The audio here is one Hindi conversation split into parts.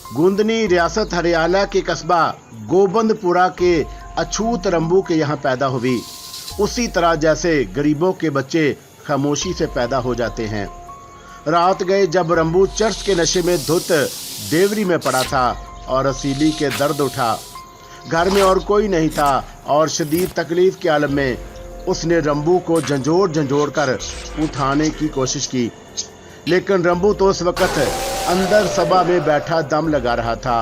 गुंदनी रियासत हरियाणा के कस्बा गोबंदपुरा के अछूत रंबू के यहाँ पैदा हुई। उसी तरह जैसे गरीबों के बच्चे खामोशी से पैदा हो जाते हैं। रात गए जब रंबू चर्च के नशे में धुत देवरी में पड़ा था और असीली के दर्द उठा। घर में और कोई नहीं था और शदीद तकलीफ के आलम में उसने रंबू को झंझोड़ कर उठाने की कोशिश की, लेकिन रंबू तो उस वक्त अंदर सभा में बैठा दम लगा रहा था।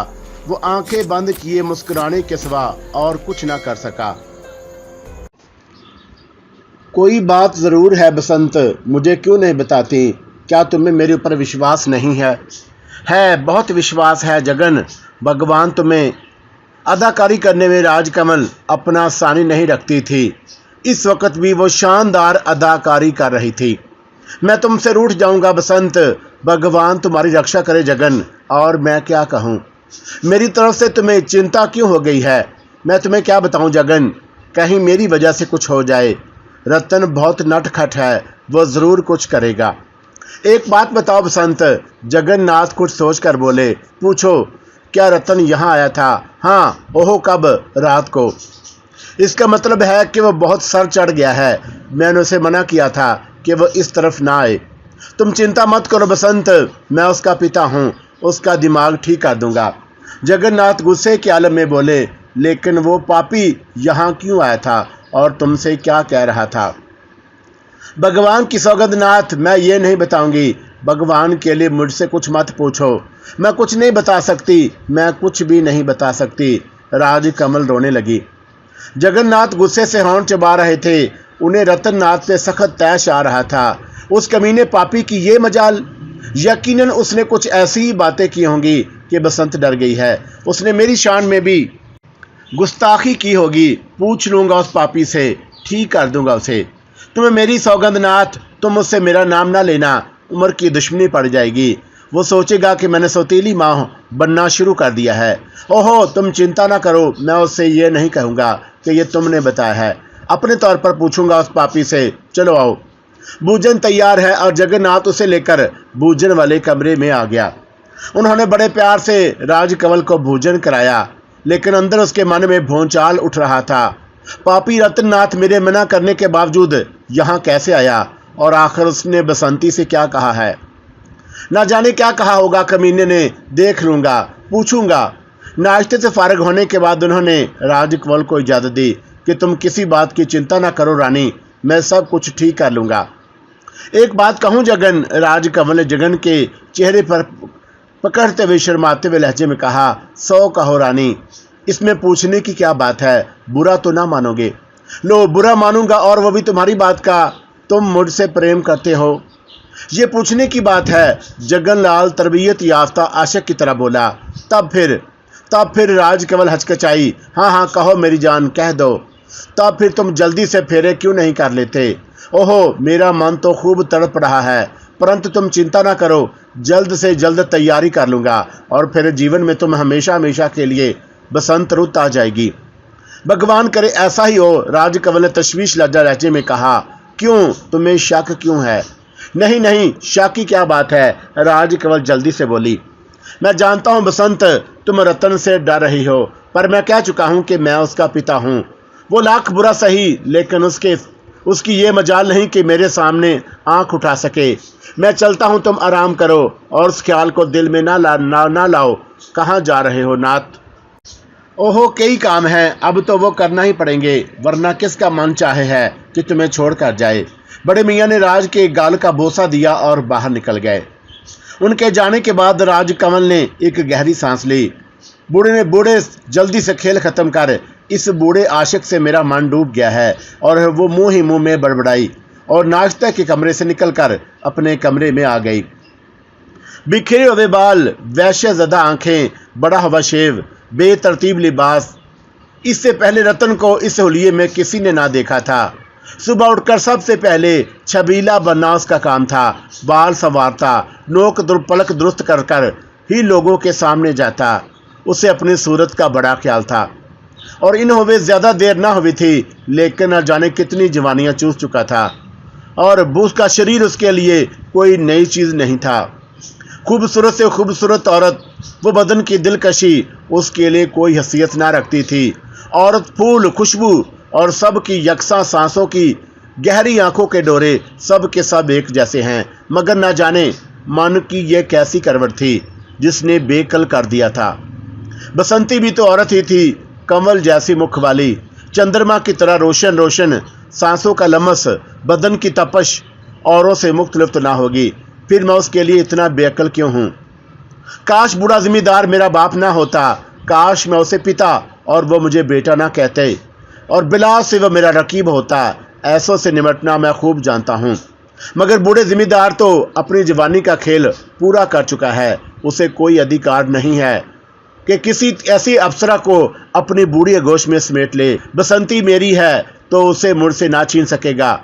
वो आंखें बंद किए मुस्कुराने के सिवा और कुछ ना कर सका। कोई बात जरूर है बसंत, मुझे क्यों नहीं बताती? क्या तुम्हें मेरे ऊपर विश्वास नहीं है? है, बहुत विश्वास है जगन। भगवान तुम्हें अदाकारी करने में राजकमल अपना सानी नहीं रखती थी। इस वक्त भी वो शानदार अदाकारी कर रही थी। मैं तुमसे रूठ जाऊंगा बसंत। भगवान तुम्हारी रक्षा करे जगन। और मैं क्या कहूँ, मेरी तरफ से तुम्हें चिंता क्यों हो गई है? मैं तुम्हें क्या बताऊं जगन, कहीं मेरी वजह से कुछ हो जाए। रतन बहुत नटखट है, वो जरूर कुछ करेगा। एक बात बताओ बसंत, जगन्नाथ कुछ सोच कर बोले। पूछो, क्या रतन यहाँ आया था? हाँ। ओहो, कब? रात को। इसका मतलब है कि वो बहुत सर चढ़ गया है। मैंने उसे मना किया था कि वो इस तरफ ना आए। तुम चिंता मत करो बसंत, मैं उसका पिता हूँ, उसका दिमाग ठीक कर दूंगा। जगन्नाथ गुस्से के आलम में बोले, लेकिन वो पापी यहाँ क्यों आया था और तुमसे क्या कह रहा था? भगवान की सौगंध नाथ, मैं ये नहीं बताऊंगी। भगवान के लिए मुझसे कुछ मत पूछो। मैं कुछ नहीं बता सकती, मैं कुछ भी नहीं बता सकती। राजकमल रोने लगी। जगन्नाथ गुस्से से होंठ चबा रहे थे। उन्हें रतननाथ पे सख्त तैश आ रहा था। उस कमीने पापी की ये मजाल। यकीनन उसने कुछ ऐसी ही बातें की होंगी कि बसंत डर गई है। उसने मेरी शान में भी गुस्ताखी की होगी। पूछ लूंगा उस पापी से, ठीक कर दूंगा उसे। तुम्हें मेरी सौगंध नाथ, तुम मुझसे मेरा नाम ना लेना, उम्र की दुश्मनी पड़ जाएगी। वो सोचेगा कि मैंने सौतीली माँ बनना शुरू कर दिया है। ओहो, तुम चिंता ना करो, मैं उससे ये नहीं कहूँगा कि ये तुमने बताया है। अपने तौर पर पूछूंगा उस पापी से। चलो आओ। भोजन तैयार है और जगन्नाथ उसे लेकर भोजन वाले कमरे में आ गया। उन्होंने बड़े प्यार से राजकमल को भोजन कराया, लेकिन अंदर उसके मन में भौंचाल उठ रहा था। पापी रतननाथ मेरे मना करने के बावजूद यहाँ कैसे आया? और आखिर उसने बसंती से क्या कहा है? ना जाने क्या कहा होगा कमीने ने। देख लूंगा, पूछूंगा। नाश्ते से फारिग होने के बाद उन्होंने राजकमल को इजाज़त दी कि तुम किसी बात की चिंता ना करो रानी, मैं सब कुछ ठीक कर लूँगा। एक बात कहूँ जगन? राजकमल ने जगन के चेहरे पर पकड़ते हुए शर्माते हुए लहजे में कहा। सो कहो रानी, इसमें पूछने की क्या बात है? बुरा तो ना मानोगे? लो, बुरा मानूंगा, और वो भी तुम्हारी बात का। तुम मुझसे प्रेम करते हो, ये पूछने की बात है। जगनलाल तरबियत याफ्ता आशिक की तरह बोला। तब फिर राजकमल हचकचाई। हाँ हाँ कहो मेरी जान, कह दो। तब फिर तुम जल्दी से फेरे क्यों नहीं कर लेते? ओहो, मेरा मन तो खूब तड़प रहा है, परंतु तुम चिंता ना करो, जल्द से जल्द तैयारी कर लूँगा और फिर जीवन में तुम हमेशा हमेशा के लिए बसंत रुत आ जाएगी। भगवान करे ऐसा ही हो। राजकमल ने तशवीश लज्जा लहजे में कहा। क्यों, तुम्हें शक क्यों है? नहीं नहीं, शक की क्या बात है? राजकमल जल्दी से बोली। मैं जानता हूँ बसंत, तुम रतन से डर रही हो, पर मैं कह चुका हूँ कि मैं उसका पिता हूँ। वो लाख बुरा सही, लेकिन उसकी ये मजाल नहीं कि मेरे सामने आंख उठा सके। मैं चलता हूँ, तुम आराम करो और उस ख्याल को दिल में ना लाओ। कहाँ जा रहे हो नाथ? ओहो, कई काम हैं, अब तो वो करना ही पड़ेंगे, वरना किसका मन चाहे है कि तुम्हें छोड़ कर जाए। बड़े मियाँ ने राज के गाल का बोसा दिया और बाहर निकल गए। उनके जाने के बाद राजकमल ने एक गहरी सांस ली। बूढ़े जल्दी से खेल खत्म कर, इस बूढ़े आशिक से मेरा मन डूब गया है। और वो मुंह ही मुंह में बड़बड़ाई और नाश्ते के कमरे से निकलकर अपने कमरे में आ गई। बिखरे हुए बाल, वैश्यज़दा आंखें, बड़ा हुआ शेव, बेतरतीब लिबास। इससे पहले रतन को इस हुलिये में किसी ने ना देखा था। सुबह उठकर सबसे पहले छबीला बनना उसका काम था। बाल संवारता, नोक पलक दुरुस्त कर ही लोगों के सामने जाता। उसे अपनी सूरत का बड़ा ख्याल था और इन हुए ज़्यादा देर ना हुई थी, लेकिन न जाने कितनी जवानियाँ चूस चुका था और उसका शरीर उसके लिए कोई नई चीज़ नहीं था। खूबसूरत से खूबसूरत औरत, वो बदन की दिलकशी उसके लिए कोई हैसियत ना रखती थी। औरत, फूल, खुशबू और सब की यकसा सांसों की गहरी आंखों के डोरे, सब के सब एक जैसे हैं। मगर ना जाने मन की ये कैसी करवट थी जिसने बेकल कर दिया था। बसंती भी तो औरत ही थी, कमल जैसी मुख वाली, चंद्रमा की तरह रोशन रोशन, सांसों का लमस, बदन की तपश औरों से मुख्तलिफ ना होगी। फिर मैं उसके लिए इतना बेअक्ल क्यों हूँ? काश बूढ़ा जिम्मेदार मेरा बाप ना होता, काश मैं उसे पिता और वो मुझे बेटा ना कहते, और बिला से वह मेरा रकीब होता। ऐसों से निमटना मैं खूब जानता हूँ, मगर बूढ़े जिम्मेदार तो अपनी जवानी का खेल पूरा कर चुका है। उसे कोई अधिकार नहीं है कि किसी ऐसी अप्सरा को अपनी बूढ़ी आगोश में समेट ले। बसंती मेरी है तो उसे मुझसे ना छीन सकेगा।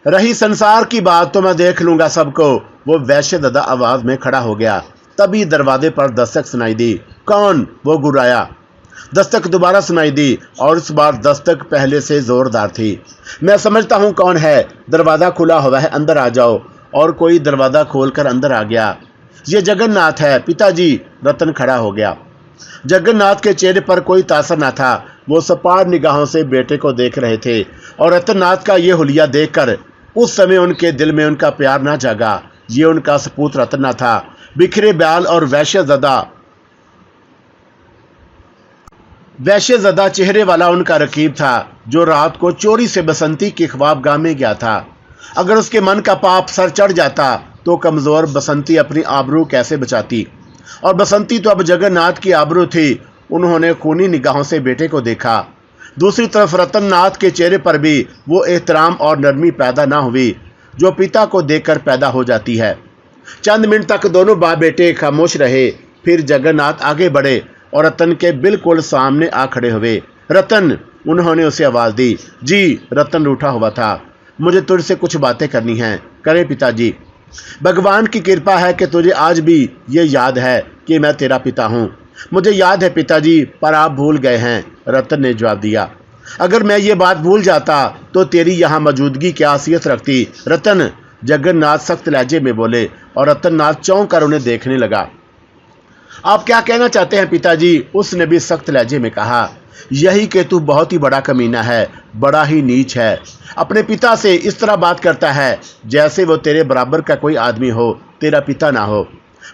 रही संसार की बात तो मैं देख लूंगा सबको। वो वैश्यदादा आवाज में खड़ा हो गया। तभी दरवाजे पर दस्तक सुनाई दी। कौन? वो गुर्राया। दस्तक दोबारा सुनाई दी और इस बार दस्तक पहले से जोरदार थी। मैं समझता हूँ कौन है। दरवाजा खुला हुआ है, अंदर आ जाओ। और कोई दरवाजा खोलकर अंदर आ गया। ये जगन्नाथ है पिताजी। रतन खड़ा हो गया। जगन्नाथ के चेहरे पर कोई तासर न था। वो सपाट निगाहों से बेटे को देख रहे थे और रतननाथ का ये हुलिया देखकर उस समय उनके दिल में उनका प्यार न जागा। ये उनका सपूत रतन न था, बिखरे बाल और वैश्यज़दा चेहरे वाला उनका रकीब था, जो रात को चोरी से बसंती की ख्वाबगाह में गया था। अगर उसके मन का पाप सर चढ़ जाता तो कमज़ोर बसंती अपनी आबरू कैसे बचाती? और बसंती तो अब जगन्नाथ की आबरू थी। उन्होंने खूनी निगाहों से बेटे को देखा। दूसरी तरफ रतननाथ के चेहरे पर भी वो एहतराम और नरमी पैदा ना हुई जो पिता को देखकर पैदा हो जाती है। चंद मिनट तक दोनों बाप बेटे खामोश रहे। फिर जगन्नाथ आगे बढ़े और रतन के बिल्कुल सामने आ खड़े हुए। रतन, उन्होंने उसे आवाज़ दी। जी। रतन रूठा हुआ था। मुझे तुझसे कुछ बातें करनी हैं। करें पिताजी। भगवान की कृपा है कि तुझे आज भी ये याद है कि मैं तेरा पिता हूँ। मुझे याद है पिताजी, पर आप भूल गए हैं। रतन ने जवाब दिया। अगर मैं ये बात भूल जाता तो तेरी यहाँ मौजूदगी क्या हैसियत रखती? रतन, जगन्नाथ सख्त लहजे में बोले और रतननाथ चौंक कर उन्हें देखने लगा। आप क्या कहना चाहते हैं पिताजी? उसने भी सख्त लहजे में कहा। यही कि तू बहुत ही बड़ा कमीना है, बड़ा ही नीच है। अपने पिता से इस तरह बात करता है जैसे वो तेरे बराबर का कोई आदमी हो, तेरा पिता ना हो।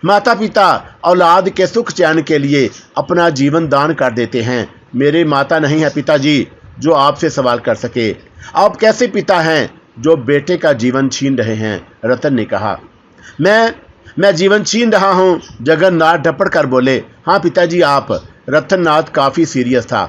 माता पिता औलाद के सुख चैन के लिए अपना जीवन दान कर देते हैं। मेरे माता नहीं है पिताजी जो आपसे सवाल कर सके। आप कैसे पिता हैं जो बेटे का जीवन छीन रहे हैं? रतन ने कहा। मैं जीवन छीन रहा हूँ? जगन्नाथ डपट कर बोले। हाँ पिताजी आप। रतननाथ काफ़ी सीरियस था।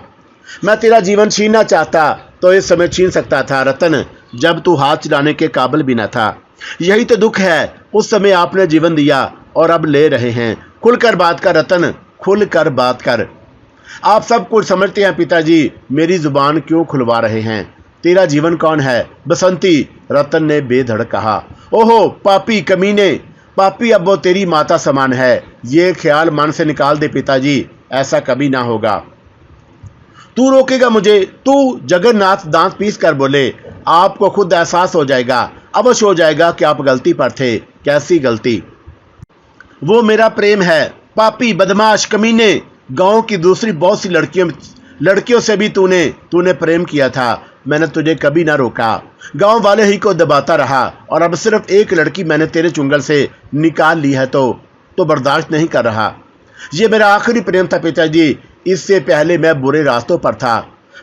मैं तेरा जीवन छीनना चाहता तो इस समय छीन सकता था रतन, जब तू हाथ चलाने के काबिल भी न था। यही तो दुख है, उस समय आपने जीवन दिया और अब ले रहे हैं। खुलकर बात कर रतन, खुलकर बात कर। आप सब कुछ समझते हैं पिताजी, मेरी जुबान क्यों खुलवा रहे हैं? तेरा जीवन कौन है? बसंती, रतन ने बेधड़क कहा। ओहो पापी कमीने, पापी अब वो तेरी माता समान है। ये ख्याल मन से निकाल दे पिताजी, ऐसा कभी ना होगा। तू रोकेगा मुझे? तू? जगन्नाथ दांत पीस कर बोले। आपको खुद एहसास हो जाएगा, अवश्य हो जाएगा कि आप गलती पर थे। कैसी गलती? वो मेरा प्रेम है। पापी, बदमाश, कमीने, गांव की दूसरी बहुत सी लड़कियों से भी तूने प्रेम किया था। मैंने तुझे कभी ना रोका। गांव वाले ही को दबाता रहा और अब सिर्फ एक लड़की मैंने तेरे चुंगल से निकाल ली है तो बर्दाश्त नहीं कर रहा। ये मेरा आखिरी प्रेम था पिताजी, इससे पहले मैं बुरे रास्तों पर था।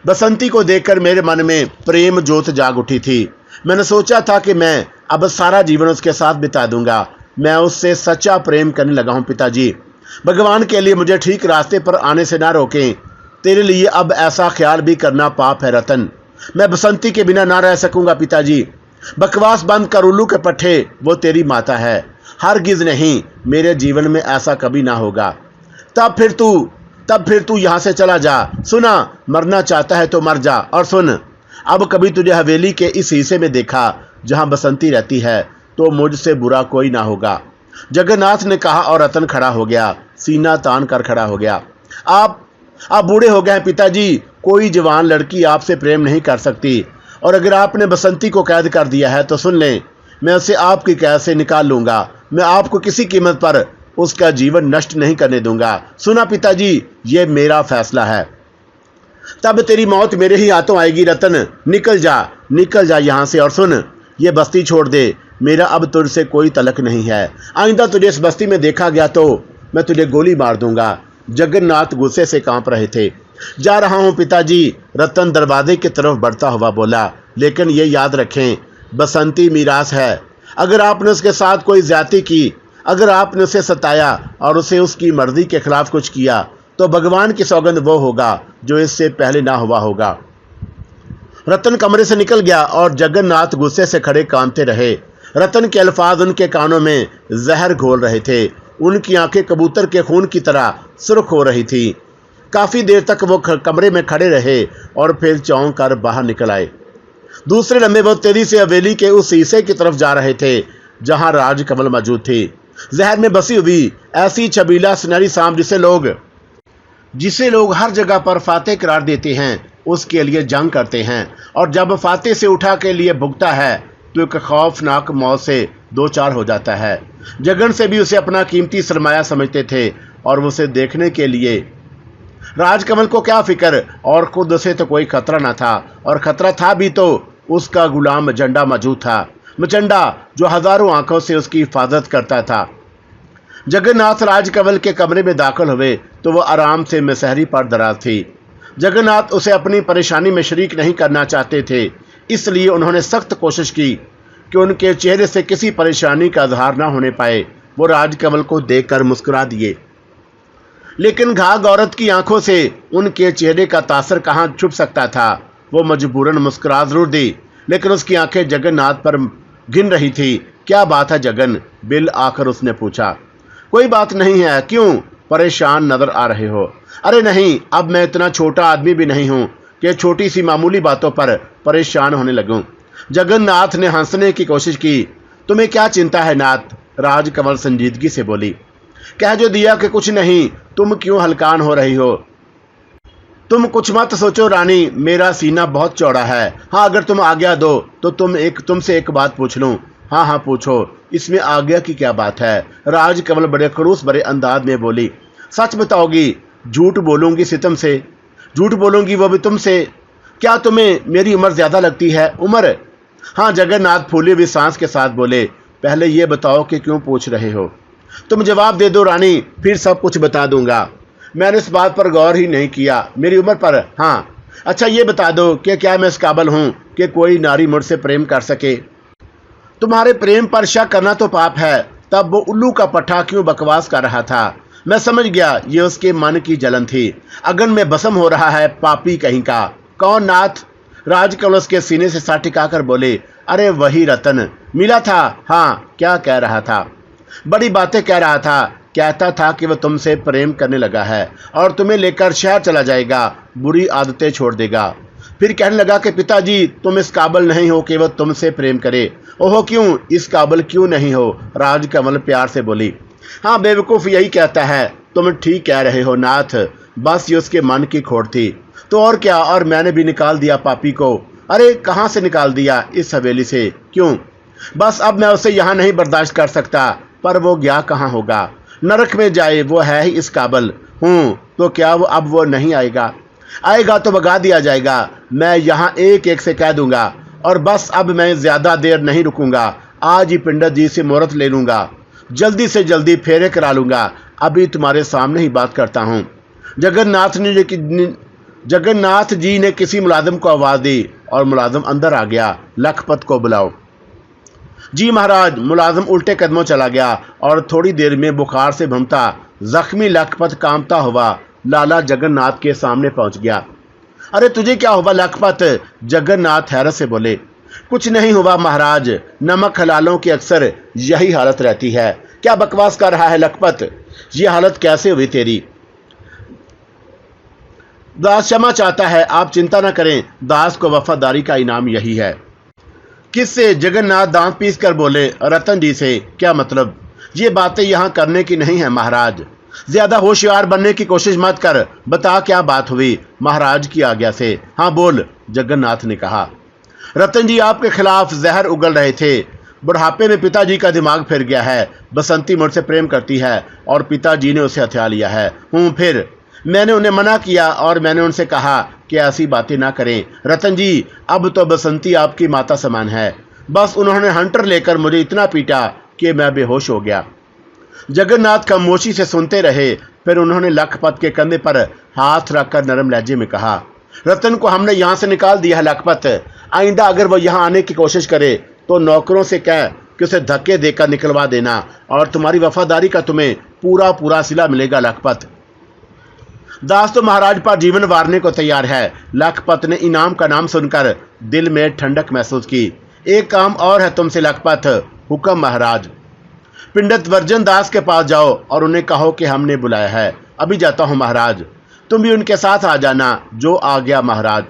बसंती को देखकर मेरे मन में प्रेम ज्योत जाग उठी थी। मैंने सोचा था कि मैं अब सारा जीवन उसके साथ बिता दूंगा। मैं उससे सच्चा प्रेम करने लगा हूँ पिताजी। भगवान के लिए मुझे ठीक रास्ते पर आने से ना रोकें। तेरे लिए अब ऐसा ख्याल भी करना पाप है रतन। मैं बसंती के बिना ना रह सकूंगा पिताजी। बकवास बंद कर उल्लू के पट्टे, वो तेरी माता है। हरगिज नहीं, मेरे जीवन में ऐसा कभी ना होगा। तब फिर तू यहाँ से चला जा। सुना, मरना चाहता है तो मर जा। और सुन, अब कभी तुझे हवेली के इस हिस्से में देखा जहाँ बसंती रहती है तो मुझसे बुरा कोई ना होगा। जगन्नाथ ने कहा और रतन खड़ा हो गया, सीना तान कर खड़ा हो गया। आप बूढ़े हो गए हैं पिताजी। कोई जवान लड़की आपसे प्रेम नहीं कर सकती। और अगर आपने बसंती को कैद कर दिया है तो सुन लें, मैं उसे आपकी कैद से निकाल लूंगा। मैं आपको किसी कीमत पर उसका जीवन नष्ट नहीं करने दूंगा। सुना पिताजी, ये मेरा फैसला है। तब तेरी मौत मेरे ही हाथों आएगी। रतन, निकल जा यहाँ से और सुन, ये बस्ती छोड़ दे। मेरा अब तुझसे कोई तलक नहीं है। आइंदा तुझे इस बस्ती में देखा गया तो मैं तुझे गोली मार दूंगा। जगन्नाथ गुस्से से कांप रहे थे। जा रहा हूँ पिताजी, रतन दरवाजे की तरफ बढ़ता हुआ बोला। लेकिन ये याद रखें, बसंती मीरास है। अगर आपने उसके साथ कोई ज्यादती की, अगर आपने उसे सताया और उसे उसकी मर्जी के खिलाफ कुछ किया, तो भगवान की सौगंध वो होगा जो इससे पहले ना हुआ होगा। रतन कमरे से निकल गया और जगन्नाथ गुस्से से खड़े कांपते रहे। रतन के अल्फाज उनके कानों में जहर घोल रहे थे। उनकी आंखें कबूतर के खून की तरह सुर्ख हो रही थी। काफी देर तक वो कमरे में खड़े रहे और फिर चौंक कर बाहर निकल आए। दूसरे लम्हे वो तेजी से हवेली के उस शीशे की तरफ जा रहे थे जहां राजकमल मौजूद थी। जहर में बसी हुई ऐसी छबीला सुनहरी सांप जिसे लोग हर जगह पर फातेह करार देते हैं, उसके लिए जंग करते हैं, और जब फातेह से उठा के लिए भुगता है तो एक खौफनाक मौत से दो चार हो जाता है। जगन से भी उसे अपना कीमती सरमाया समझते थे और उसे देखने के लिए राजकमल को क्या फिक्र, और खुद उसे तो कोई खतरा न था, और खतरा था भी तो उसका गुलाम मचंडा मौजूद था। मचंडा जो हजारों आंखों से उसकी हिफाजत करता था। जगन्नाथ राजकमल के कमरे में दाखिल हुए तो वह आराम से मसहरी पर दराज थी। जगन्नाथ उसे अपनी परेशानी में शरीक नहीं करना चाहते थे, इसलिए उन्होंने सख्त कोशिश की कि उनके चेहरे से किसी परेशानी का इजहार न होने पाए। वो राजकमल को देखकर मुस्कुरा दिए, लेकिन घाघ औरत की आंखों से उनके चेहरे का तासर कहाँ छुप सकता था। वो मजबूरन मुस्कुरा जरूर दी, लेकिन उसकी आंखें जगन्नाथ पर गिन रही थी। क्या बात है जगन? बिल आकर उसने पूछा। कोई बात नहीं है, क्यों परेशान नजर आ रहे हो? अरे नहीं, अब मैं इतना छोटा आदमी भी नहीं हूं कि छोटी सी मामूली बातों पर परेशान होने लगूं। जगन्नाथ ने हंसने की कोशिश की। तुम्हें क्या चिंता है नाथ? राजकमल संजीदगी से बोली। कह जो दिया कि कुछ नहीं, तुम क्यों हलकान हो रही हो? तुम कुछ मत सोचो रानी, मेरा सीना बहुत चौड़ा है। हाँ, अगर तुम आज्ञा दो तो तुमसे एक बात पूछ लूं। हाँ हाँ पूछो, इसमें आज्ञा की क्या बात है? राजकमल बड़े खड़ूस भरे अंदाज में बोली। सच बताओगी? झूठ बोलूंगी सितम से? झूठ बोलूंगी वो भी तुमसे? क्या तुम्हें मेरी उम्र ज्यादा लगती है? उम्र? हाँ, जगन्नाथ फूली हुई सांस के साथ बोले। पहले ये बताओ कि क्यों पूछ रहे हो? तुम जवाब दे दो रानी, फिर सब कुछ बता दूंगा। मैंने इस बात पर गौर ही नहीं किया, मेरी उम्र पर। हाँ, अच्छा ये बता दो कि क्या मैं इस काबिल हूं कि कोई नारी मुझसे प्रेम कर सके? तुम्हारे प्रेम पर शक करना तो पाप है। तब वो उल्लू का पट्टा क्यों बकवास कर रहा था? मैं समझ गया, ये उसके मन की जलन थी। अगन में भस्म हो रहा है, पापी कहीं का। कौन नाथ? राजकमल उसके सीने से सा टिकाकर बोले। अरे वही रतन मिला था। हाँ, क्या कह रहा था? बड़ी बातें कह रहा था। कहता था कि वह तुमसे प्रेम करने लगा है और तुम्हें लेकर शहर चला जाएगा, बुरी आदतें छोड़ देगा। फिर कहने लगा कि पिताजी, तुम इस काबिल नहीं हो कि वह तुमसे प्रेम करे। ओहो, क्यों इस काबिल क्यों नहीं हो? राजकमल प्यार से बोली। हाँ, बेवकूफ़ यही कहता है। तुम ठीक कह रहे हो नाथ, बस ये उसके मन की खोट थी तो और क्या। और मैंने भी निकाल दिया पापी को। अरे कहाँ से निकाल दिया? इस हवेली से। क्यों? बस अब मैं उसे यहाँ नहीं बर्दाश्त कर सकता। पर वो गया कहाँ होगा? नरक में जाए, वो है ही इस काबिल। हूँ तो क्या वो अब वो नहीं आएगा? आएगा तो भगा दिया जाएगा। मैं यहाँ एक एक से कह दूंगा। और बस अब मैं ज्यादा देर नहीं रुकूंगा। आज ही पंडित जी से मुहूर्त ले लूंगा, जल्दी से जल्दी फेरे करा लूंगा। अभी तुम्हारे सामने ही बात करता हूँ। जगन्नाथ जी ने किसी मुलाजिम को आवाज दी और मुलाजिम अंदर आ गया। लखपत को बुलाओ। जी महाराज। मुलाजिम उल्टे कदमों चला गया और थोड़ी देर में बुखार से भमता जख्मी लखपत कांपता हुआ लाला जगन्नाथ के सामने पहुंच गया। अरे तुझे क्या हुआ लखपत? जगन्नाथ हैरत से बोले। कुछ नहीं हुआ महाराज, नमक हलालों की अक्सर यही हालत रहती है। क्या बकवास कर रहा है लखपत? ये हालत कैसे हुई तेरी? दास क्षमा चाहता है, आप चिंता न करें। दास को वफादारी का इनाम यही है। किससे? जगन्नाथ दांत पीस कर बोले। रतन जी से। क्या मतलब? ये बातें यहाँ करने की नहीं है महाराज। ज्यादा होशियार बनने की कोशिश मत कर। बता क्या बात हुई? महाराज की आज्ञा से। हाँ बोल, जगन्नाथ ने कहा। रतन जी आपके खिलाफ जहर उगल रहे थे। बुढ़ापे में पिताजी का दिमाग फिर गया है। बसंती मुझसे प्रेम करती है और पिताजी ने उसे हथिया लिया है। फिर मैंने उन्हें मना किया और मैंने उनसे कहा कि ऐसी बातें ना करें रतन जी, अब तो बसंती आपकी माता समान है। बस उन्होंने हंटर लेकर मुझे इतना पीटा कि मैं बेहोश हो गया। जगन्नाथ खामोशी से सुनते रहे। फिर उन्होंने लखपत के कंधे पर हाथ रखकर नरम लहजे में कहा, रतन को हमने यहाँ से निकाल दिया है लखपत। आइंदा अगर वह यहाँ आने की कोशिश करे तो नौकरों से कह कि उसे धक्के देकर निकलवा देना और तुम्हारी वफादारी का तुम्हें पूरा पूरा सिला मिलेगा लखपत। दास तो महाराज पर जीवन वारने को तैयार है। लखपत ने इनाम का नाम सुनकर दिल में ठंडक महसूस की। एक काम और है तुमसे लखपत। हुक्म महाराज। पिंडित वर्जन दास के पास जाओ और उन्हें कहो कि हमने बुलाया है। अभी जाता हूं महाराज, तुम भी उनके साथ आ जाना। जो आ गया महाराज।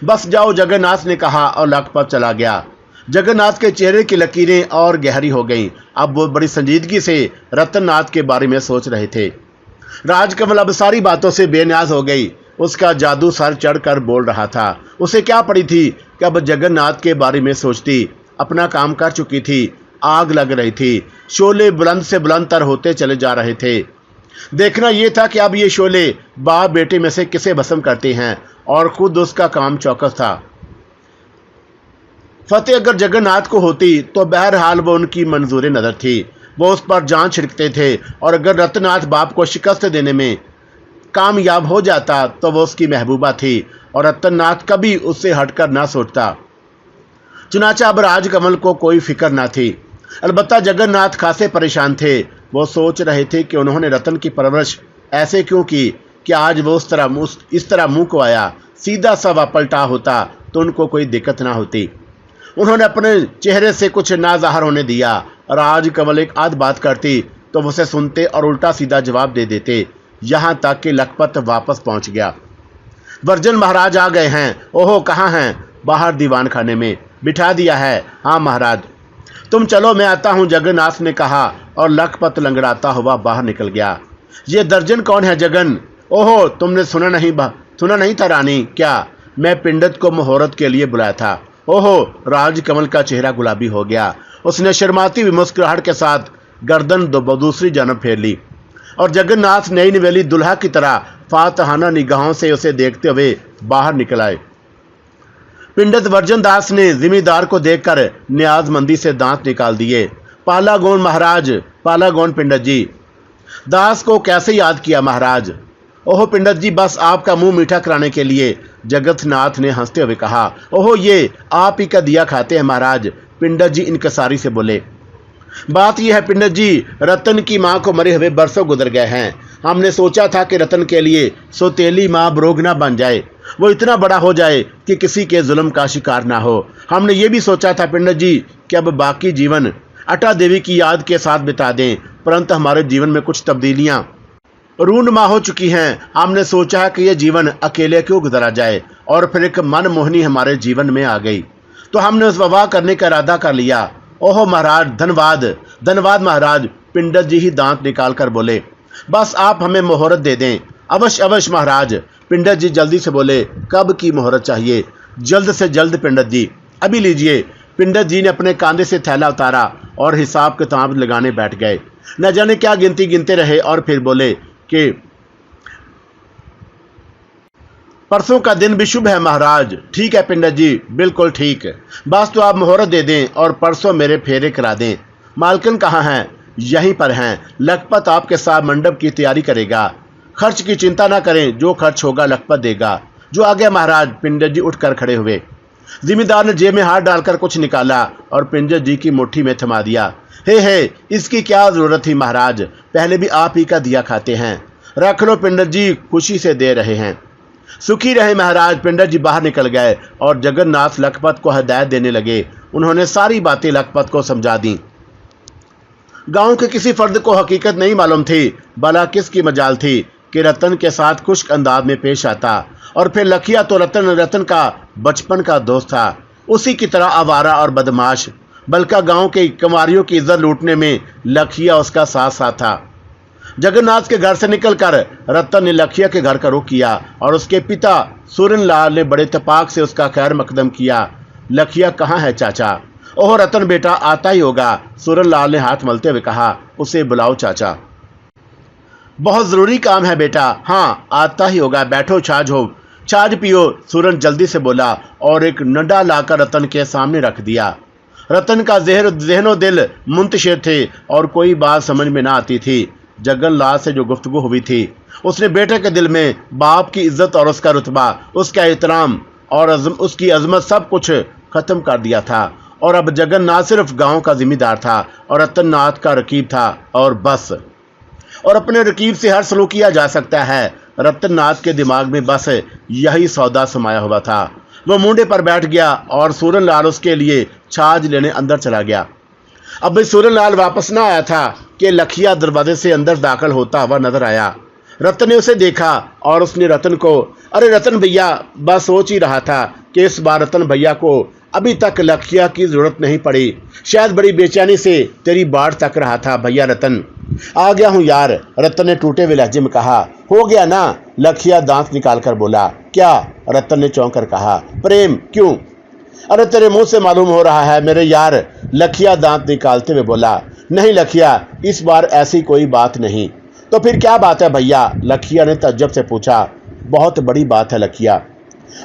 बस जाओ, जगन्नाथ ने कहा और लखपत चला गया। जगन्नाथ के चेहरे की लकीरें और गहरी हो गईं। अब वो बड़ी संजीदगी से रतननाथ के बारे में सोच रहे थे। राजकमल अब सारी बातों से बेनियाज हो गई। उसका जादू सर चढ़कर बोल रहा था। उसे क्या पड़ी थी कि अब जगन्नाथ के बारे में सोचती। अपना काम कर चुकी थी। आग लग रही थी। शोले बुलंद से बुलंद तर होते चले जा रहे थे। देखना यह था कि अब ये शोले बाप बेटे में से किसे भस्म करते हैं और खुद उसका काम चौकस था। फतेह अगर जगन्नाथ को होती तो बहरहाल वो उनकी मंजूर नजर थी। वो उस पर जान छिड़कते थे और अगर रतननाथ बाप को शिकस्त देने में कामयाब हो जाता तो वो उसकी महबूबा थी और रतननाथ कभी उससे हटकर ना सोचता। चुनाचा अब राजकमल को कोई फिक्र ना थी। अलबत्ता जगन्नाथ खासे परेशान थे। वो सोच रहे थे कि उन्होंने रतन की परवरिश ऐसे क्यों की कि आज वो इस तरह मुंह को आया। सीधा सवा पलटा होता तो उनको कोई दिक्कत ना होती। उन्होंने अपने चेहरे से कुछ ना जाहिर होने दिया। राजकमल एक आध बात करती तो उसे सुनते और उल्टा सीधा जवाब दे देते। यहाँ तक कि लखपत वापस पहुँच गया। वर्जन महाराज आ गए हैं। ओहो, कहाँ हैं? बाहर दीवान खाने में। बिठा दिया है? हाँ महाराज। तुम चलो, मैं आता हूँ, जगन्नाथ ने कहा और लखपत लंगड़ाता हुआ बाहर निकल गया। ये दर्जन कौन है जगन? ओहो, तुमने सुना नहीं था रानी? क्या? मैं पिंडित को मुहूर्त के लिए बुलाया था। ओहो, राजकमल का चेहरा गुलाबी हो गया। उसने शर्माती हुई मुस्कुराहट के साथ गर्दन दूसरी जानब फेर ली और जगन्नाथ नई निवेली दुल्हा की तरह फातहाना निगाहों से उसे देखते हुए बाहर निकल आए। पिंडित वर्जन दास ने जिमीदार को देखकर न्याजमंदी से दांत निकाल दिए। पाला गौन महाराज, पाला गौन पिंडित जी। दास को कैसे याद किया महाराज? ओहो पिंडित जी, बस आपका मुंह मीठा कराने के लिए, जगन्नाथ ने हंसते हुए कहा। ओहो, ये आप ही का दिया खाते हैं महाराज, पिंडित जी इनकसारी से बोले। बात यह है पिंडित जी, रतन की माँ को मरे हुए बरसों गुजर गए हैं। हमने सोचा था कि रतन के लिए सौतेली माँ बरोग ना बन जाए, वो इतना बड़ा हो जाए कि किसी के जुल्म का शिकार ना हो। हमने ये भी सोचा था पिंडित जी कि अब बाकी जीवन अटा देवी की याद के साथ बिता दें, परंतु हमारे जीवन में कुछ तब्दीलियाँ रूनमा हो चुकी हैं। हमने सोचा है कि यह जीवन अकेले क्यों गुजरा जाए और फिर एक मनमोहनी हमारे जीवन में आ गई तो हमने उस विवाह करने का इरादा कर लिया। ओहो महाराज, धन्यवाद धन्यवाद महाराज, पिंडित जी ही दांत निकाल कर बोले। बस आप हमें मुहूर्त दे दें। अवश्य अवश्य महाराज, पिंडित जी जल्दी से बोले। कब की मुहूर्त चाहिए? जल्द से जल्द पिंडित जी। अभी लीजिए। पिंडित जी ने अपने कांधे से थैला उतारा और हिसाब किताब लगाने बैठ गए। न जाने क्या गिनती गिनते रहे और फिर बोले कि परसों का दिन भी शुभ है महाराज। ठीक है पिंडित जी, बिल्कुल ठीक। बस तो आप मुहूर्त दे दें और परसों मेरे फेरे करा दें। मालकिन कहाँ हैं? यहीं पर हैं। लखपत आपके साथ मंडप की तैयारी करेगा। खर्च की चिंता ना करें, जो खर्च होगा लखपत देगा। जो आ गया महाराज। पिंडित जी उठकर खड़े हुए। जिमीदार ने जेब में हाथ डालकर कुछ निकाला और पिंडित जी की मुट्ठी में थमा दिया। हे, इसकी क्या जरूरत थी महाराज? पहले भी आप ही का दिया खाते हैं। रख लो पिंडित जी, खुशी से दे रहे हैं। सुखी रहे महाराज। पिंडित जी बाहर निकल गए और जगन्नाथ लखपत को हिदायत देने लगे। उन्होंने सारी बातें लखपत को समझा दी। गांव के किसी फर्द को हकीकत नहीं मालूम थी, भला किसकी मजाल थी कि रतन के साथ खुश्क अंदाज में पेश आता। और फिर लखिया तो रतन का बचपन का दोस्त था, उसी की तरह आवारा और बदमाश। बल्कि गांव के कंवारियों की इज्जत लूटने में लखिया उसका साथ था। जगन्नाथ के घर से निकलकर रतन ने लखिया के घर का रुख किया और उसके पिता सूरन लाल ने बड़े इत्तेफाक से उसका खैर मकदम किया। लखिया कहाँ है चाचा? ओह रतन बेटा आता ही होगा, सूरनलाल ने हाथ मलते हुए कहा। उसे बुलाओ चाचा, बहुत जरूरी काम है बेटा। हाँ आता ही होगा, बैठो छाछ हो, छाछ पियो, सूरन जल्दी से बोला और एक नड्डा लाकर रतन के सामने रख दिया। रतन का ज़हनो दिल मुंतशिर थे और कोई बात समझ में ना आती थी। जगनलाल से जो गुफ्तगू हुई थी, उसने बेटे के दिल में बाप की इज्जत और उसका रुतबा, उसका एहतराम और उसकी अजमत सब कुछ खत्म कर दिया था। और अब जगन्नाथ सिर्फ गांव का जिम्मेदार था और रतननाथ का रकीब था और बस। और अपने रकीब से हर सलूक किया जा सकता है। रतननाथ के दिमाग में बस यही सौदा समाया हुआ था। वो मुंडे पर बैठ गया और सूरनलाल उसके लिए छाछ लेने अंदर चला गया। अब सूरनलाल वापस ना आया था कि लखिया दरवाजे से अंदर दाखिल होता हुआ नजर आया। रतन ने उसे देखा और उसने रतन को, अरे रतन भैया, बस सोच ही रहा था कि इस बार रतन भैया को अभी तक लखिया की जरूरत नहीं पड़ी। शायद बड़ी बेचैनी से तेरी बाट तक रहा था भैया रतन। आ गया हूँ यार, रतन ने टूटे हुए लहजे में कहा। हो गया ना, लखिया दांत निकाल कर बोला। क्या? रतन ने चौंक कर कहा। प्रेम? क्यों? अरे तेरे मुंह से मालूम हो रहा है मेरे यार, लखिया दांत निकालते हुए बोला। नहीं लखिया, इस बार ऐसी कोई बात नहीं। तो फिर क्या बात है भैया? लखिया ने तज्जब से पूछा। बहुत बड़ी बात है लखिया।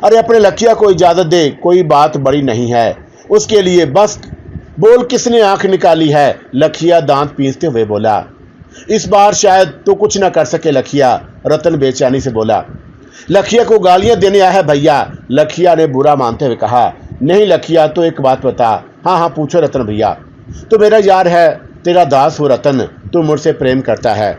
अरे अपने लखिया को इजाजत दे, कोई बात बड़ी नहीं है उसके लिए, बस बोल किसने आंख निकाली है? लखिया दांत पीसते हुए बोला। इस बार शायद तो कुछ ना कर सके लखिया, रतन बेचैनी से बोला। लखिया को गालियां देने आया है भैया, लखिया ने बुरा मानते हुए कहा। नहीं लखिया, तो एक बात बता। हाँ हाँ पूछो रतन भैया। तो मेरा यार है, तेरा दास हो रतन, तू मुझसे प्रेम करता है?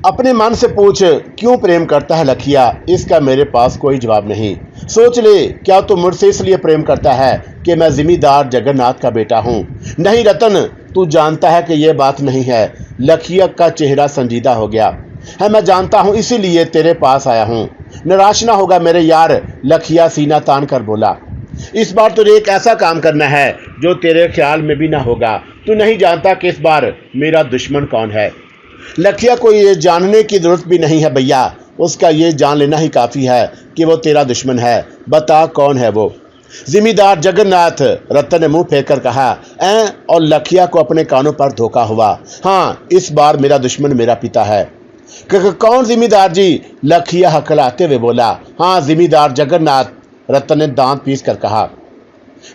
अपने मन से पूछ, क्यों प्रेम करता है लखिया? इसका मेरे पास कोई जवाब नहीं। सोच ले, क्या तू मुझसे इसलिए प्रेम करता है कि मैं जिम्मेदार जगन्नाथ का बेटा हूँ? नहीं रतन, तू जानता है कि यह बात नहीं है। लखिया का चेहरा संजीदा हो गया है। मैं जानता हूँ, इसीलिए तेरे पास आया हूँ। निराश ना होगा मेरे यार, लखिया सीना तान कर बोला। इस बार तुझे एक ऐसा काम करना है जो तेरे ख्याल में भी ना होगा। तू नहीं जानता कि इस बार मेरा दुश्मन कौन है। लखिया को ये जानने की जरूरत भी नहीं है भैया, उसका ये जान लेना ही काफ़ी है कि वो तेरा दुश्मन है। बता कौन है वो? जिम्मेदार जगन्नाथ, रतन ने मुंह फेंक कर कहा। और लखिया को अपने कानों पर धोखा हुआ। हाँ, इस बार मेरा दुश्मन मेरा पिता है। कौन जिम्मेदार जी? लखिया हकलाते हुए बोला। हाँ जिम्मेदार जगन्नाथ, रतन ने दांत पीस कर कहा।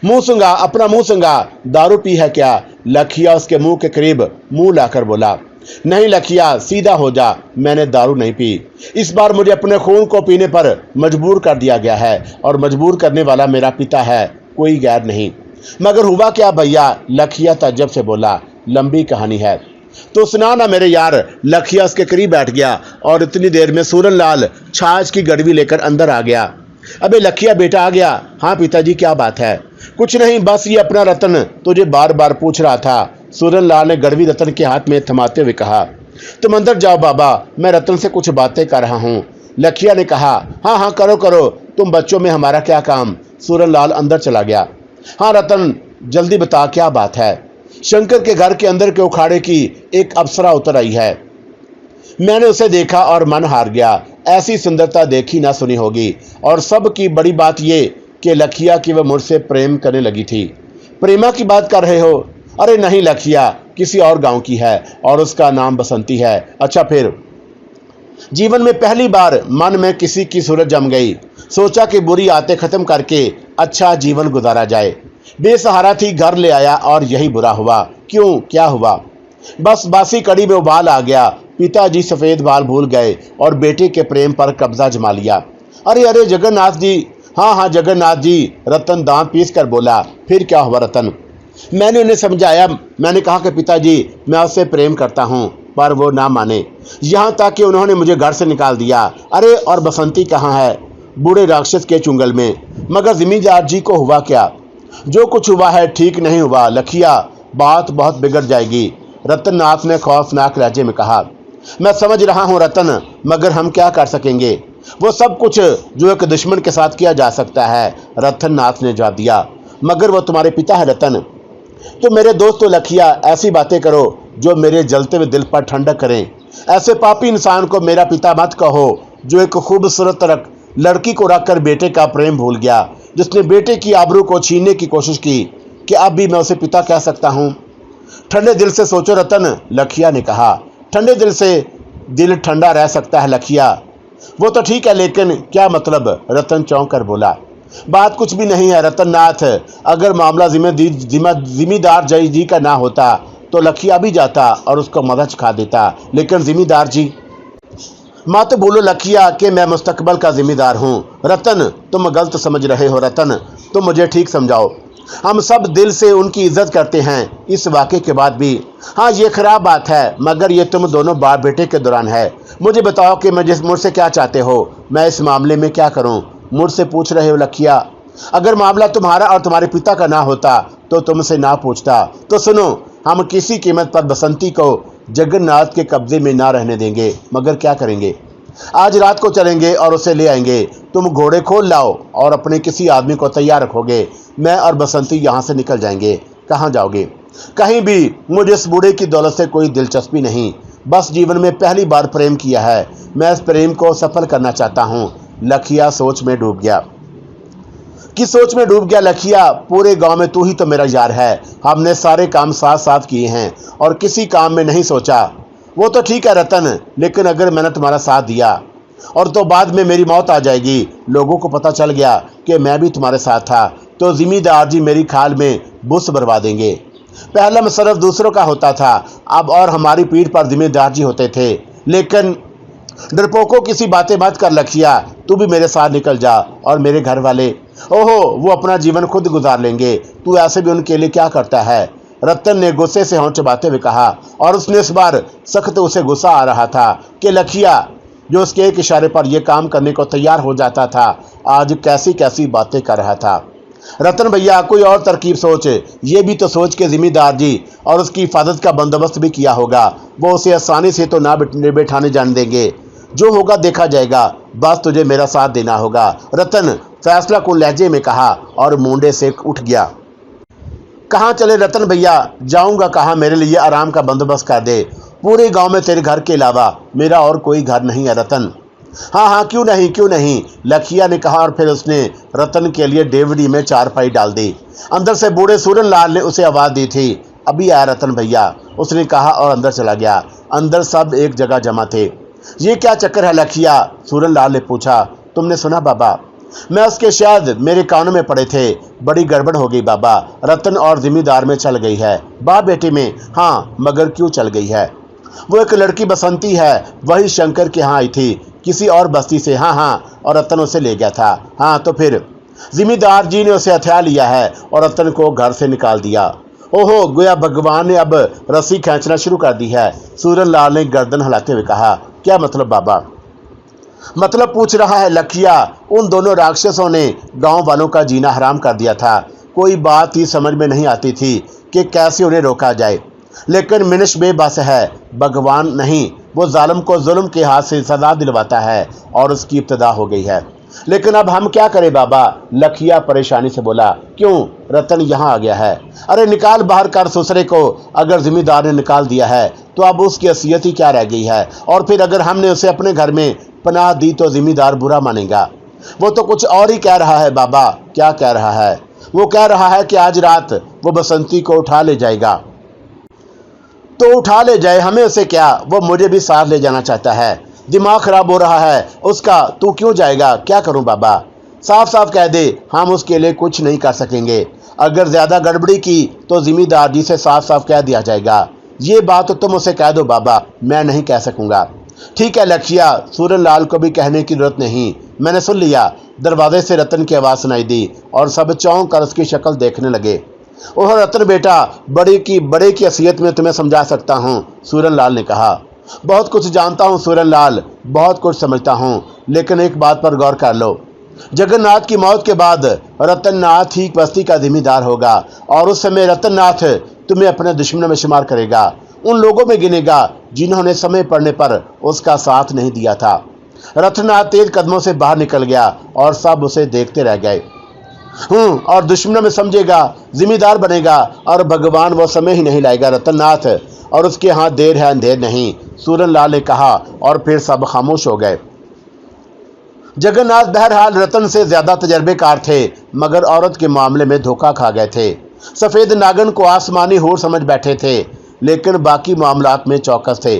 मुंह सुंगा, अपना मुंह सुंगा, दारू पी है क्या? लखिया उसके मुंह के करीब मुंह लाकर बोला। नहीं लखिया, सीधा हो जा, मैंने दारू नहीं पी। इस बार मुझे अपने खून को पीने पर मजबूर कर दिया गया है और मजबूर करने वाला मेरा पिता है, कोई गैर नहीं। मगर हुआ क्या भैया? लखिया तज्जब से बोला। लंबी कहानी है तो सुना ना मेरे यार। लखिया उसके करीब बैठ गया और इतनी देर में सूरनलाल छाछ की गड़वी लेकर अंदर आ गया। अबे लखिया बेटा आ गया? हाँ पिताजी, क्या बात है? कुछ नहीं, बस ये अपना रतन तुझे बार बार पूछ रहा था। सूरनलाल ने गड़वी रतन के हाथ में थमाते हुए कहा। तुम अंदर जाओ बाबा, मैं रतन से कुछ बातें कर रहा हूँ। लखिया ने कहा। हाँ हाँ करो करो, तुम बच्चों में हमारा क्या काम? सूरनलाल अंदर चला गया। हाँ रतन, जल्दी बता क्या बात है? शंकर के घर के अंदर के उखाड़े की एक अप्सरा उतर आई है। मैंने उसे देखा और मन हार गया। ऐसी सुंदरता देखी ना सुनी होगी। और सब की बड़ी बात ये कि लखिया की वह मुझसे प्रेम करने लगी थी। प्रेमा की बात कर रहे हो? अरे नहीं लखिया, किसी और गांव की है और उसका नाम बसंती है। अच्छा फिर? जीवन में पहली बार मन में किसी की सूरत जम गई। सोचा कि बुरी आदतें खत्म करके अच्छा जीवन गुजारा जाए। बेसहारा थी, घर ले आया और यही बुरा हुआ। क्यों, क्या हुआ? बस बासी कड़ी में उबाल आ गया। पिताजी सफेद बाल भूल गए और बेटे के प्रेम पर कब्जा जमा लिया। अरे अरे जगन्नाथ जी। हाँ हाँ जगन्नाथ जी, रतन दांत पीस कर बोला। फिर क्या हुआ रतन? मैंने उन्हें समझाया। मैंने कहा कि पिताजी मैं उससे प्रेम करता हूँ, पर वो ना माने। यहाँ तक कि उन्होंने मुझे घर से निकाल दिया। अरे और बसंती कहाँ है? बूढ़े राक्षस के चुंगल में। मगर जिम्मेदार जी को हुआ क्या? जो कुछ हुआ है ठीक नहीं हुआ लखिया, बात बहुत बिगड़ जाएगी, रतननाथ ने खौफनाक लहजे में कहा। मैं समझ रहा हूँ रतन, मगर हम क्या कर सकेंगे? वो सब कुछ जो एक दुश्मन के साथ किया जा सकता है, रतननाथ ने जवाब दिया। मगर वो तुम्हारे पिता है रतन। तो मेरे दोस्तों लखिया, ऐसी बातें करो जो मेरे जलते हुए दिल पर ठंडक करें। ऐसे पापी इंसान को मेरा पिता मत कहो जो एक खूबसूरत लड़की को रखकर बेटे का प्रेम भूल गया, जिसने बेटे की आबरू को छीनने की कोशिश की। कि अब भी मैं उसे पिता कह सकता हूँ? ठंडे दिल से सोचो रतन, लखिया ने कहा। ठंडे दिल से दिल ठंडा रह सकता है लखिया। वो तो ठीक है, लेकिन क्या मतलब? रतन चौंक कर बोला। बात कुछ भी नहीं है रतन नाथ। अगर मामला जिम्मेदार जय जी का ना होता तो लखिया भी जाता और उसको मदद खा देता, लेकिन जिम्मेदार जी मत बोलो लखिया कि मैं मुस्तकबल का जिम्मेदार हूँ। रतन, तुम गलत समझ रहे हो। रतन, तुम मुझे ठीक समझाओ। हम सब दिल से उनकी इज्जत करते हैं इस वाक़े के बाद भी। हाँ, ये खराब बात है, मगर ये तुम दोनों बाप बेटे के दौरान है। मुझे बताओ कि मुझसे क्या चाहते हो? मैं इस मामले में क्या करूं? मुझसे पूछ रहे हो लखिया? अगर मामला तुम्हारा और तुम्हारे पिता का ना होता तो तुमसे ना पूछता। तो सुनो, हम किसी कीमत पर बसंती को जगन्नाथ के कब्जे में ना रहने देंगे। मगर क्या करेंगे? आज रात को चलेंगे और उसे ले आएंगे। तुम घोड़े खोल लाओ और अपने किसी आदमी को तैयार रखोगे। मैं और बसंती यहाँ से निकल जाएंगे। कहाँ जाओगे? कहीं भी। मुझे इस बूढ़े की दौलत से कोई दिलचस्पी नहीं। बस जीवन में पहली बार प्रेम किया है। मैं इस प्रेम को सफल करना चाहता हूँ। लखिया सोच में डूब गया। लखिया? पूरे गांव में तू ही तो मेरा यार है। हमने सारे काम साथ साथ किए हैं और किसी काम में नहीं सोचा। वो तो ठीक है रतन, लेकिन अगर मैंने तुम्हारा साथ दिया और तो बाद में मेरी मौत आ जाएगी, लोगों को पता चल गया कि मैं भी तुम्हारे साथ था, तो जिम्मेदार जी मेरी खाल में बुस भरवा देंगे। पहला मसरफ दूसरों का होता था, अब और हमारी पीठ पर जिम्मेदार जी होते थे। लेकिन डरपोकों किसी बातें मत कर लखिया। तू भी मेरे साथ निकल जा। और मेरे घर वाले? ओहो, वो अपना जीवन खुद गुजार लेंगे। तू ऐसे भी उनके लिए क्या करता है? रतन ने गुस्से से होंठ चबाते हुए कहा। और उसने इस बार सख्त उसे गुस्सा आ रहा था कि लखिया, जो उसके एक इशारे पर यह काम करने को तैयार हो जाता था, आज कैसी कैसी बातें कर रहा था। रतन भैया, कोई और तरकीब सोच। ये भी तो सोच के जिम्मेदार जी और उसकी हिफाजत का बंदोबस्त भी किया होगा। वो उसे आसानी से तो ना बैठाने जाने देंगे। जो होगा देखा जाएगा। बस तुझे मेरा साथ देना होगा। रतन फैसला कुन लहजे में कहा और मुंडे से उठ गया। कहाँ चले रतन भैया? जाऊंगा कहाँ? मेरे लिए आराम का बंदोबस्त कर दे। पूरे गांव में तेरे घर के अलावा मेरा और कोई घर नहीं है रतन। हाँ हाँ, क्यों नहीं, लखिया ने कहा। और फिर उसने रतन के लिए डेवड़ी में चारपाई डाल दी। अंदर से बूढ़े सूरन लाल ने उसे आवाज़ दी थी। अभी आया रतन भैया, उसने कहा और अंदर चला गया। अंदर सब एक जगह जमा थे। ये क्या चक्कर है लखिया? सूरन लाल ने पूछा। तुमने सुना बाबा? मैं उसके शायद मेरे कानों में पड़े थे। बड़ी गड़बड़ हो गई बाबा। रतन और जिम्मेदार में चल गई है। बाप बेटे में? हाँ, मगर क्यों चल गई है? वो एक लड़की बसंती है, वही शंकर के यहाँ आई थी किसी और बस्ती से। हाँ, और रतन उसे ले गया था। हाँ, तो फिर जिम्मेदार जी ने उसे हथिया लिया है और रतन को घर से निकाल दिया। ओहो, गोया भगवान ने अब रस्सी खींचना शुरू कर दी है। सूरन लाल ने गर्दन हिलाते हुए कहा। क्या मतलब बाबा? मतलब पूछ रहा है लखिया। उन दोनों राक्षसों ने गांव वालों का जीना हराम कर दिया था। कोई बात ही समझ में नहीं आती थी कि कैसे उन्हें रोका जाए, लेकिन मिनश बेबस है। भगवान नहीं, वो जालिम को जुल्म के हाथ से सजा दिलवाता है और उसकी इब्तिदा हो गई है। लेकिन अब हम क्या करें बाबा? लखिया परेशानी से बोला। क्यों? रतन यहाँ आ गया है। अरे निकाल बाहर कर ससुरे को। अगर जिम्मेदार ने निकाल दिया है तो अब उसकी हैसियत ही क्या रह गई है? और फिर अगर हमने उसे अपने घर में पनाह दी तो जिम्मेदार बुरा मानेगा। वो तो कुछ और ही कह रहा है बाबा। क्या कह रहा है? वो कह रहा है कि आज रात वो बसंती को उठा ले जाएगा। तो उठा ले जाए, हमें उसे क्या? वो मुझे भी साथ ले जाना चाहता है। दिमाग खराब हो रहा है उसका। तू क्यों जाएगा? क्या करूं बाबा? साफ साफ कह दे, हम उसके लिए कुछ नहीं कर सकेंगे। अगर ज्यादा गड़बड़ी की तो जिम्मेदार जी से साफ साफ कह दिया जाएगा। ये बात तो तुम उसे कह दो बाबा, मैं नहीं कह सकूंगा। ठीक है लखिया, सूरन लाल को भी कहने की जरूरत नहीं, मैंने सुन लिया। दरवाजे से रतन की आवाज़ सुनाई दी और सब चौंक कर उसकी शक्ल देखने लगे। ओह रतन बेटा, बड़े की हैसियत में तुम्हें समझा सकता हूँ, सूरन लाल ने कहा। बहुत कुछ जानता हूँ सूरन लाल, बहुत कुछ समझता हूँ, लेकिन एक बात पर गौर कर लो। जगन्नाथ की मौत के बाद रतननाथ ही बस्ती का जिम्मेदार होगा और उस समय रतननाथ तुम्हें अपने दुश्मनों में शुमार करेगा, उन लोगों में गिनेगा जिन्होंने समय पड़ने पर उसका साथ नहीं दिया था। रतननाथ तेज कदमों से बाहर निकल गया और सब उसे देखते रह गए। और दुश्मनों में समझेगा, जिम्मेदार बनेगा और भगवान वो समय ही नहीं लाएगा रतननाथ, और उसके हाथ देर है अंधेर नहीं, सूरन लाल ने कहा। और फिर सब खामोश हो गए। जगन्नाथ बहरहाल रतन से ज्यादा तजर्बेकार थे, मगर औरत के मामले में धोखा खा गए थे। सफ़ेद नागन को आसमानी हूर समझ बैठे थे, लेकिन बाकी मामलात में चौकस थे।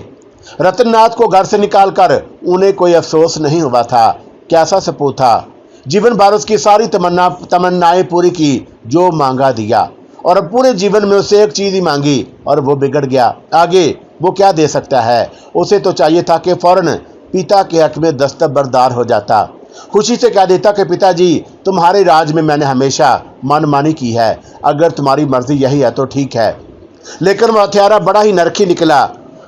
रतननाथ को घर से निकालकर उन्हें कोई अफसोस नहीं हुआ था। कैसा सपूत था। जीवन भर उसकी सारी तमन्नाएं पूरी की, जो मांगा दिया, और अब पूरे जीवन में उसे एक चीज ही मांगी और वो बिगड़ गया। आगे वो क्या दे सकता है। उसे तो चाहिए था कि फौरन पिता के हक में दस्तबरदार हो जाता, खुशी से कह देता कि पिताजी, तुम्हारे राज में मैंने हमेशा मनमानी की है, अगर तुम्हारी मर्जी यही है तो ठीक है। लेकिन वह हत्यारा बड़ा ही नरखी निकला,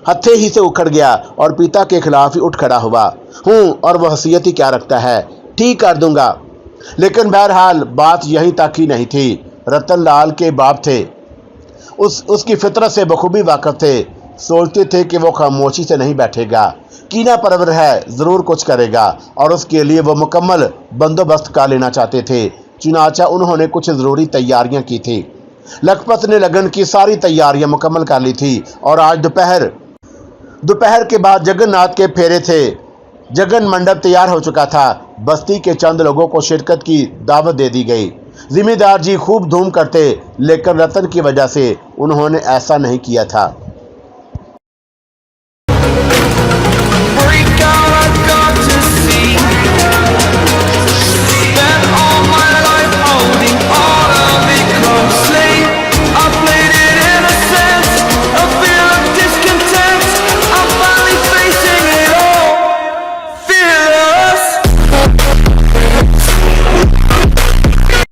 हत्थे ही से उखड़ गया और पिता के खिलाफ ही उठ खड़ा हुआ। और वह हसीयत ही क्या रखता है, ठीक कर दूंगा। लेकिन बहरहाल बात यहीं तक ही नहीं थी। रतनलाल के बाप थे, उसकी फितरत से बखूबी वाकिफ थे। सोचते थे कि वो खामोशी से नहीं बैठेगा, कीना परवर है, ज़रूर कुछ करेगा, और उसके लिए वो मुकम्मल बंदोबस्त कर लेना चाहते थे। चुनाचा उन्होंने कुछ ज़रूरी तैयारियां की थी। लखपत ने लगन की सारी तैयारियां मुकम्मल कर ली थी और आज दोपहर के बाद जगन्नाथ के फेरे थे। जगन मंडप तैयार हो चुका था। बस्ती के चंद लोगों को शिरकत की दावत दे दी गई। जिम्मेदार जी खूब धूम करते, लेकिन रतन की वजह से उन्होंने ऐसा नहीं किया था।